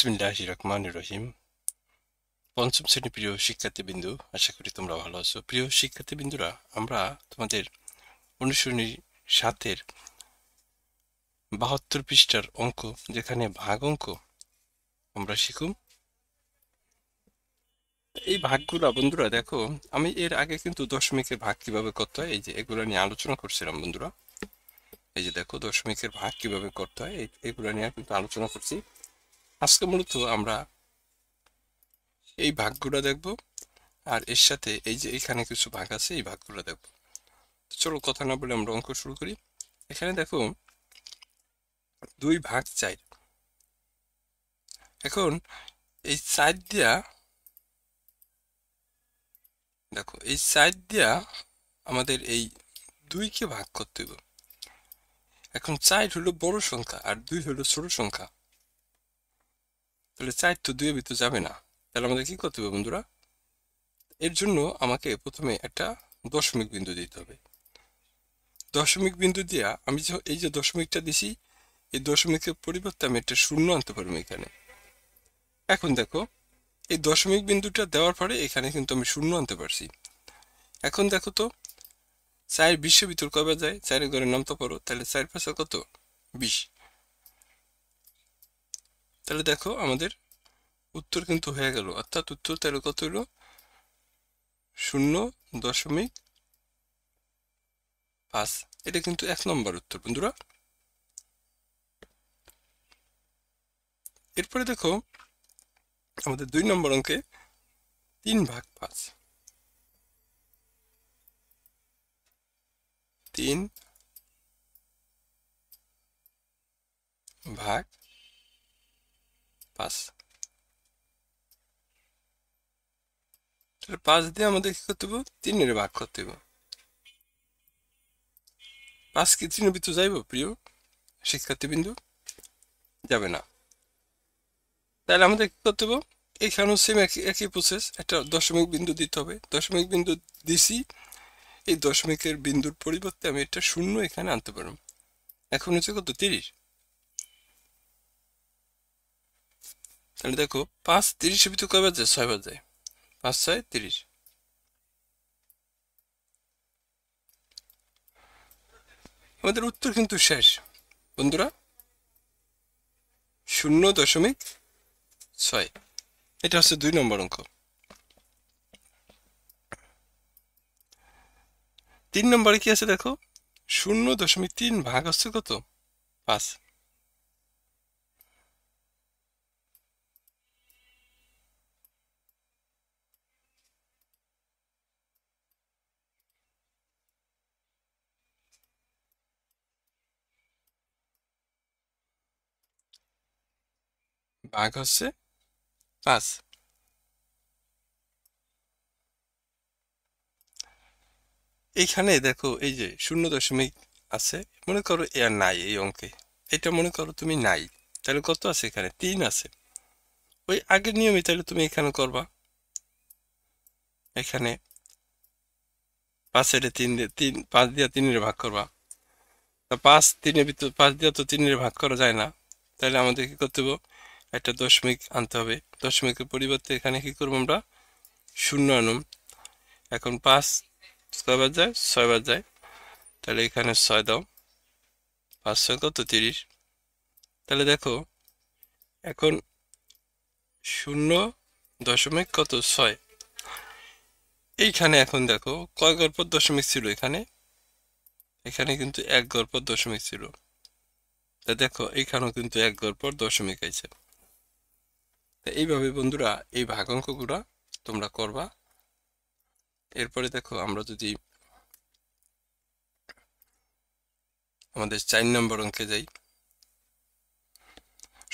বিসমিল্লাহির রহমানির রহিম। পঞ্চম শ্রেণী প্রিয় শিক্ষার্থীবৃন্দু, আশা করি তোমরা ভালো আছো। প্রিয় শিক্ষার্থীবৃন্দুরা, আমরা তোমাদের অনুশীলনী 7-এর 72 পৃষ্ঠার অঙ্ক, যেখানে ভাগ অঙ্ক আমরা শিখুম। এই ভাগগুলা বন্ধুরা দেখো, আমি এর আগে কিন্তু দশমিকের ভাগ কিভাবে করতে হয় এই যে এগুলো নিয়ে আলোচনা করছিলাম বন্ধুরা। এই যে দেখো, দশমিকের ভাগ কিভাবে করতে হয় এগুলো নিয়ে কিন্তু আলোচনা করছি। আজকে মূলত আমরা এই ভাগগুলো দেখব, আর এর সাথে এই যে এখানে কিছু ভাগ আছে, এই ভাগগুলো দেখব। চলো কথা না বলে আমরা অঙ্ক শুরু করি। এখানে দেখো 2/4। এখন এই 4 দিয়া, দেখো এই 4 দিয়া আমাদের এই 2-কে ভাগ করতে হবে। এখন 4 হলো বড় সংখ্যা আর 2 হলো ছোট সংখ্যা, তাহলে 4 তো 2-এর ভিতর যাবে না। তাহলে আমাদের কি করতে হবে বন্ধুরা? এর জন্য আমাকে প্রথমে একটা দশমিক বিন্দু দিতে হবে। দশমিক বিন্দু দিয়া আমি এই যে দশমিকটা দিছি, এই দশমিকের পরিবর্তে আমি একটা শূন্য আনতে পারবো এখানে। এখন দেখো, এই দশমিক বিন্দুটা দেওয়ার পরে এখানে কিন্তু আমি শূন্য আনতে পারছি। এখন দেখো তো, 4 20-এর ভিতর কবে যায়? 4-এর ঘরে নামতে পারো, তাহলে 4 5 কত? 20। তাহলে দেখো আমাদের উত্তর কিন্তু হয়ে গেল, অর্থাৎ উত্তর তাহলে কত হলো? 0.5। এটা কিন্তু 1 নম্বর উত্তর বন্ধুরা। এরপরে দেখো আমাদের 2 নম্বর অঙ্কে 3/5। 3/5। তাহলে 5 দিয়ে আমাদের কি করতে হবে? 3-এর ভাগ করতে হবে। 5 কি 3-এর ভিতর যাইব প্রিয় শিক্ষার্থীবৃন্দু? যাবে না। তাহলে আমাদের কি করতে হবে? এখানেও সেম একই প্রসেস, একটা দশমিক বিন্দু দিতে হবে। দশমিক বিন্দু দিছি, এই দশমিকের বিন্দুর পরিবর্তে আমি একটা শূন্য এখানে আনতে পারবো। এখন হচ্ছে কত? 30। তাহলে দেখো 5 30-এর ভিতর কয়বার যায়? 6 বার যায়। 5 6 30। আমাদের উত্তর কিন্তু শেষ বন্ধুরা, 0.6। এটা হচ্ছে 2 নম্বর অঙ্ক। 3 নম্বরে কি আছে দেখো, 0.3 ভাগ হচ্ছে কত? 5। ভাগ হচ্ছে 5। এইখানে দেখো এই যে 0 আছে, মনে করো এর নাই এই অঙ্কে, এটা মনে করো তুমি নাই। তাহলে কত আছে? এখানে 3 আছে। ওই আগের নিয়মে তাহলে তুমি এখানে করবা, এখানে 5-এর 5 দিয়ে 3-এর ভাগ করবা। তা 5 3-এর ভিতর 5 দিয়ে তো 3-এর ভাগ করা যায় না, তাহলে আমাদের কি করতে হবে? একটা দশমিক আনতে হবে। দশমিকের পরিবর্তে এখানে কি করবো আমরা? শূন্য আনুম। এখন 5 কয়বার যায়? 6 বার যায়। তাহলে এখানে 6 দাও। 5 6 কত? 30। তাহলে দেখো এখন 0.6 এইখানে এখন দেখো কয় ঘর পর দশমিক ছিল এখানে? এখানে কিন্তু 1 ঘর পর দশমিক ছিল। তা দেখো এখানেও কিন্তু 1 ঘর পর দশমিক আছে। এইভাবে বন্ধুরা এই ভাগ অঙ্কগুলা তোমরা করবা। এরপরে দেখো আমরা যদি আমাদের 4 নম্বর অঙ্কে যাই,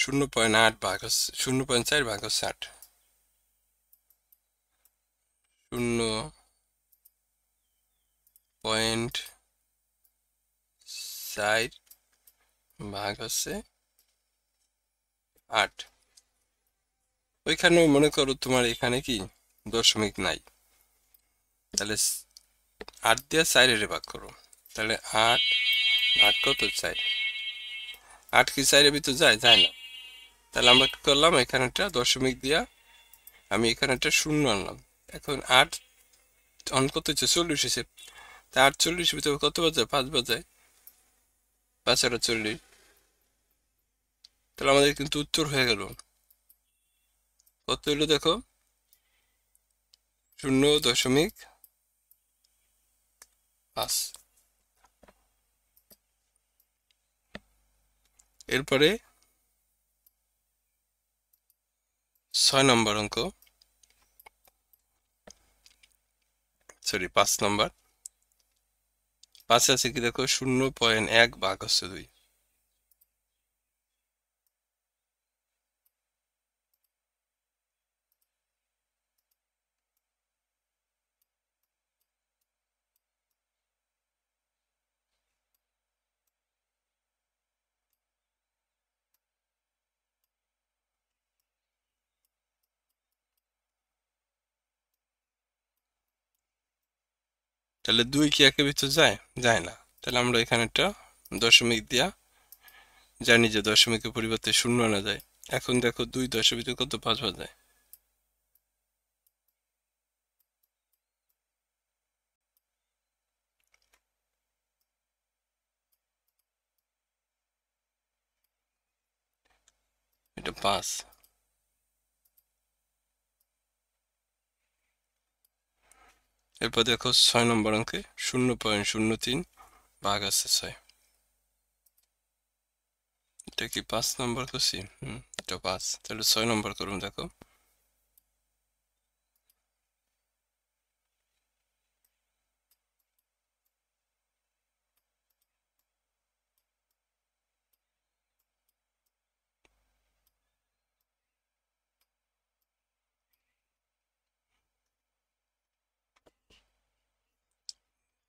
0.8 ভাগ হচ্ছে 0.4 ভাগ হচ্ছে 8। 0.4 ভাগ হচ্ছে 8। ওইখানেও মনে করো তোমার এখানে কি দশমিক নাই, তাহলে 8 দিয়ে 4-এর ভাগ করো। তাহলে 8 ভাগ কত? 4। 8 কি 4-এর ভিতর যায়? যায় না। তাহলে আমরা কি করলাম, এখানে একটা দশমিক দিয়া আমি এখানে একটা শূন্য আনলাম। এখন 8 অন কত হচ্ছে, 40 হয়েছে। তা 48 ভিতরে কত বাজে, 5 বাজে, 5 আর 40। তাহলে আমাদের কিন্তু উত্তর হয়ে গেল। কত হইলো দেখো, 0.5। এরপরে 6 নম্বর অঙ্ক, সরি 5 নম্বর। 5 আছে কি দেখো, 0.1 ভাগ হচ্ছে 2। তাহলে 2 কি একের ভিতর যায়, যায় না। তাহলে আমরা এখানে একটা দশমিক দিয়া জানি যে দশমিকের পরিবর্তে শূন্য আনা যায়। এখন দেখো 2 10 ভিতরে কত, 5 বাজায়। এটা 5। এরপর দেখো 6 নম্বর অঙ্কে 0.03 ভাগ আছে 6। এটা কি 5 নম্বর করছি? এটা 5। তাহলে 6 নম্বর করুন দেখো।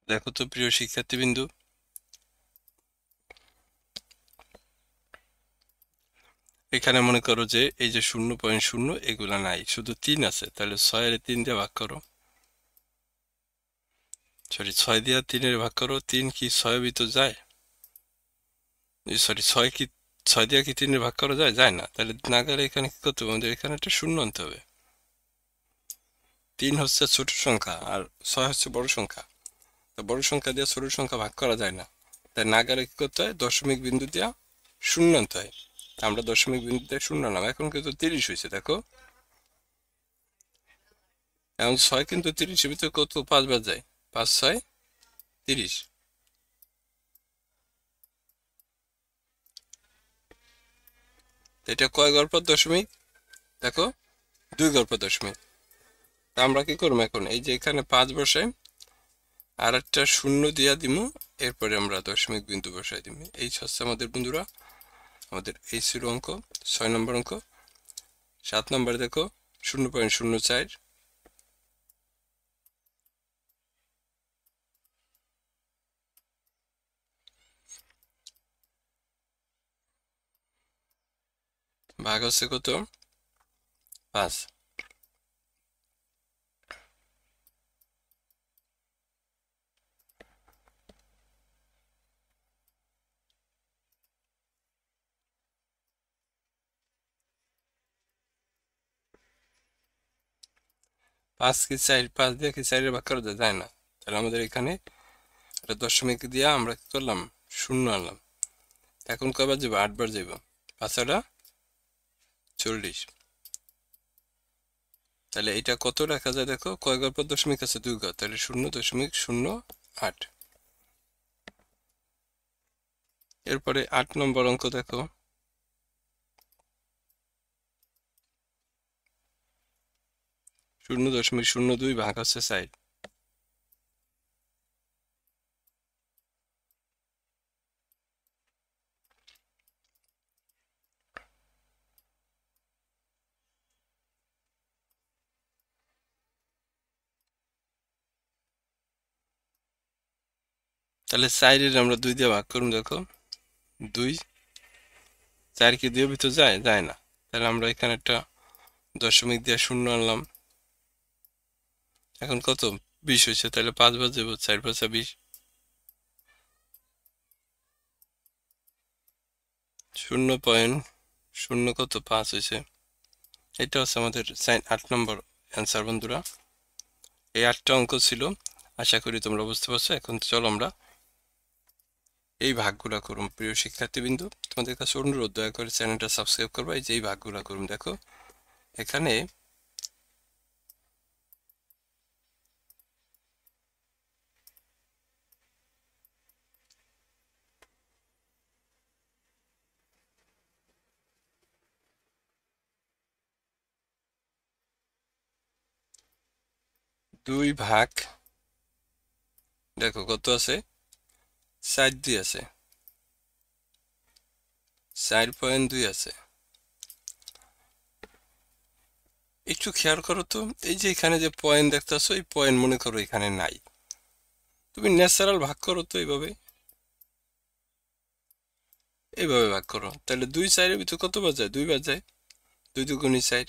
দেখো তো প্রিয় শিক্ষার্থীবৃন্দু, এখানে মনে করো যে এই যে 0.0 এগুলা নাই, শুধু 3 আছে। তাহলে 6 এর 3 দিয়ে ভাগ করো, সরি 6 দিয়ে 3 এর ভাগ করো। 3 কি 6 এর ভিতর যায়, সরি 6 কি 6 দিয়ে কি 3 এর ভাগ করা যায়, যায় না। তাহলে না গেলে এখানে কি করতে হবে, আমাদের এখানে একটা শূন্য আনতে হবে। 3 হচ্ছে ছোট সংখ্যা আর 6 হচ্ছে বড় সংখ্যা। তো বড় সংখ্যা দিয়ে ছোট সংখ্যা ভাগ করা যায় না। তাই না গেলে কি করতে হয়, দশমিক বিন্দু দিয়া শূন্য আনতে হয়। আমরা দশমিক বিন্দু দিয়ে শূন্য আনলাম। এখন কিন্তু 30 হয়েছে দেখো। এখন 6 কিন্তু 30 এর ভিতরে কত, 5 বার যায়। 5 6 30। এটা কয় ঘর পর দশমিক, দেখো 2 ঘর পর দশমিক। তা আমরা কি করবো, এখন এই যে এখানে 5 বসাই, আর একটা শূন্য দিয়া দিমু। এরপরে আমরা দশমিক বিন্দু বসাই দিমু। এই হচ্ছে আমাদের বন্ধুরা আমাদের এই ছিল অঙ্ক, 6 নম্বর অঙ্ক। 7 নম্বর দেখো 0.04 ভাগ হচ্ছে কত, 5। 5 কি 4, 5 দিয়ে কি 4 এর ভাগ করা যায়, যায় না। তাহলে আমাদের এখানে একটা দশমিক দিয়া আমরা কি করলাম, শূন্য আনলাম। এখন কয়বার যাবো, 8 বার যাবো। 5 আটা 40। তাহলে এটা কত রাখা যায় দেখো, কয় ঘর পর দশমিক আছে, 2 ঘর। তাহলে 0.08। এরপরে 8 নম্বর অঙ্ক দেখো, 0.02 ভাগ হচ্ছে 4। তাহলে 4 এর আমরা 2 দিয়ে ভাগ করুন দেখো। 2 4 কি 2 এর ভিতর যায়, যায় না। তাহলে আমরা এখানে একটা দশমিক দিয়ে শূন্য আনলাম। এখন কত, 20 হয়েছে। তাহলে 5 বার যাবো, 4 5 20। 0. শূন্য কত 5 হয়েছে। এটা হচ্ছে আমাদের 8 নম্বর অ্যান্সার বন্ধুরা। এই 8টা অঙ্ক ছিল, আশা করি তোমরা বুঝতে পারছো। এখন চলো আমরা এই ভাগগুলা করুম। প্রিয় শিক্ষার্থীবৃন্দ, তোমাদের কাছে অনুরোধ, দয়া করে চ্যানেলটা সাবস্ক্রাইব করবা। এই যে এই ভাগগুলা করুম, দেখো এখানে দুই ভাগ, দেখো কত আছে, 4 আছে, 4.2 আছে। একটু খেয়াল করো তো, এই যে এখানে যে পয়েন্ট দেখতেছো, এই পয়েন্ট মনে করো এখানে নাই। তুমি ন্যাচারাল ভাগ করো তো, এইভাবে ভাগ করো, তাহলে 2 4 এর ভিতর কত বাজায়, 2 বাজায়, 2 2 4।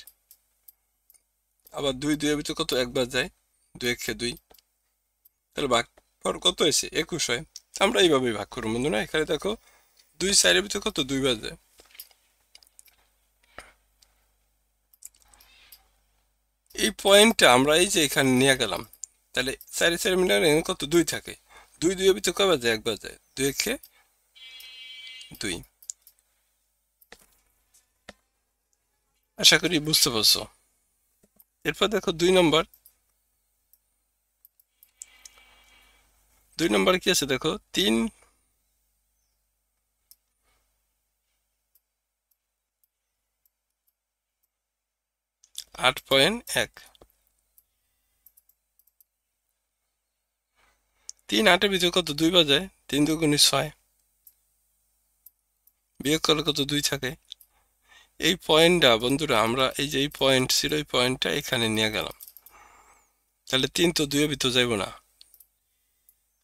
আবার 2 2 এর ভিতর কত, 1 বাজায়, 2 1 2। তাহলে ভাগ পর কত হয়েছে, 21 হয়। আমরা এইভাবে ভাগ করবো বন্ধুরা। এখানে দেখো 2 4 এর ভিতর কত, 2 বাজায়। এই পয়েন্টটা আমরা এই যে এখানে নিয়ে গেলাম, তাহলে 4 4 মিলার এখানে কত, 2 থাকে। 2 2 এর ভিতর কয় বাজায়, 1 বাজায়, 2 1 2। আশা করি বুঝতে পারছো। এরপর দেখো 2 নম্বর কি আছে, দেখো 3 8.1। 3 8 এর ভিতর কত, 2 বাজায়, 3 2 6। বিয়োগ করলে কত, 2 থাকে। এই পয়েন্টটা বন্ধুরা, আমরা এই যে এই পয়েন্ট ছিল, এই পয়েন্টটা এখানে নিয়ে গেলাম, তাহলে 3 তো 2 এর ভিতর যাইব না,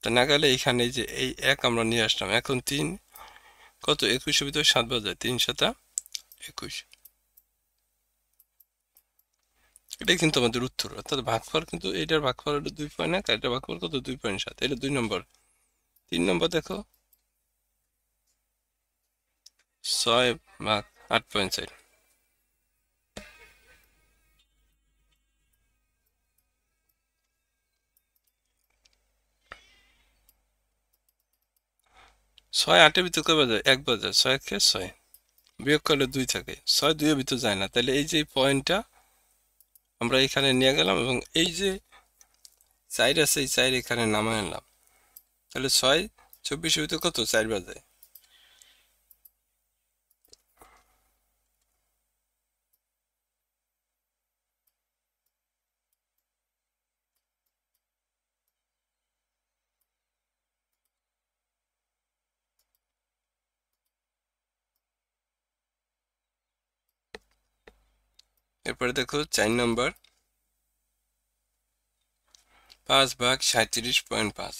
তা না গেলে এখানে এই যে এই 1 আমরা নিয়ে আসলাম। এখন 3 কত, 21 এর ভিতর 7 বাজায়, 3 7 21। এটাই কিন্তু আমাদের উত্তর। অর্থাৎ ভাগফল কিন্তু, এটার ভাগফল হলো 2.1, এটার ভাগফল কত, 2.7। এটা 2 নম্বর। 3 নম্বর দেখো 6 ভাগ 8.4। 6 8 এর ভিতর কয় বাজায়, 1 বাজায়, 6 কে 6। বিয়োগ করলে 2 থাকে, 6 2 এর ভিতর যায় না। তাহলে এই যে পয়েন্টটা আমরা এখানে নিয়ে গেলাম, এবং এই যে 4 আছে, এই 4 এখানে নামায় আনলাম। তাহলে 6 24 এর ভিতর কত, 4 বাজায়। এরপরে দেখো 4 নম্বর, 5 ভাগ 37.5।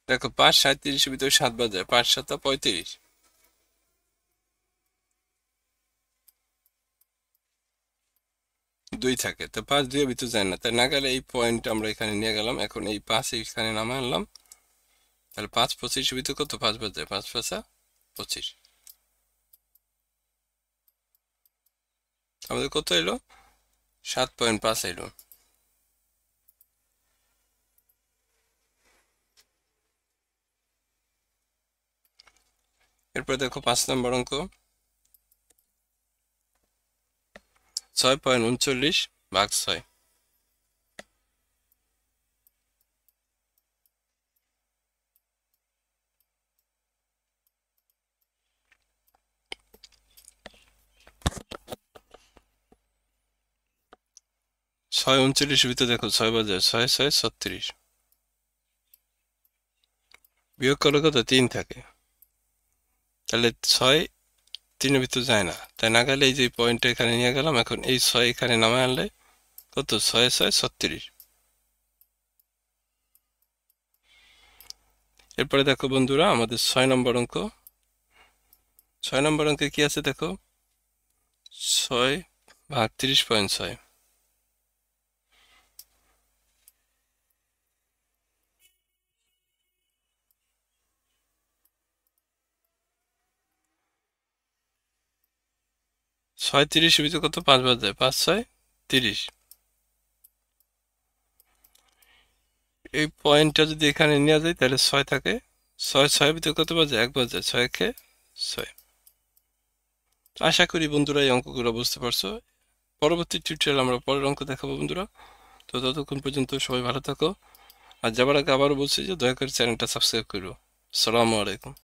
দেখো 5 37 এর ভিতর 7 বাজায়, 5 7 35। 2 থাকে, তো 5 2 এর ভিতর যায় না। তাই না গেলে এই পয়েন্ট আমরা এখানে নিয়ে গেলাম। এখন এই 5 এখানে নামায় আনলাম, তাহলে 5 25 এর ভিতর কত, 5 বাজায়, 5 5 25। আমাদের কত এলো, 7.5 এলো। এরপর দেখো 5 নম্বর অঙ্ক, 6.39 ভাগ 6। ছয় 39 ভিতরে দেখো 6 বাজায়, 6 6 36। বিয়োগ করলে কত, 3 থাকে। তাহলে 6 3 এর ভিতর যায় না। তাই না গেলে এই যে পয়েন্টটা এখানে নিয়ে গেলাম। এখন এই 6 এখানে নামায় আনলে কত, 6 6 36। এরপরে দেখো বন্ধুরা আমাদের 6 নম্বর অঙ্ক। 6 নম্বর অঙ্কে কি আছে দেখো, 6 ভাগ 30.6। ছয় 30 ভিতরে কত? 5 বাদ যায়, 5 6 30। এই পয়েন্টটা যদি এখানে নেওয়া যায় তাহলে 6 থাকে, 6 6 ভিতরে কত বাজে? 1 বাজে, 6 কে 6। আশা করি বন্ধুরা এই অঙ্কগুলো বুঝতে পারছো। পরবর্তী টিউটোরিয়াল আমরা পরের অঙ্ক দেখাবো বন্ধুরা। তো ততক্ষণ পর্যন্ত সবাই ভালো থাকো। আর যাবার আগে আবারও বলছি যে দয়া করে চ্যানেলটা সাবস্ক্রাইব করো। আসসালামু আলাইকুম।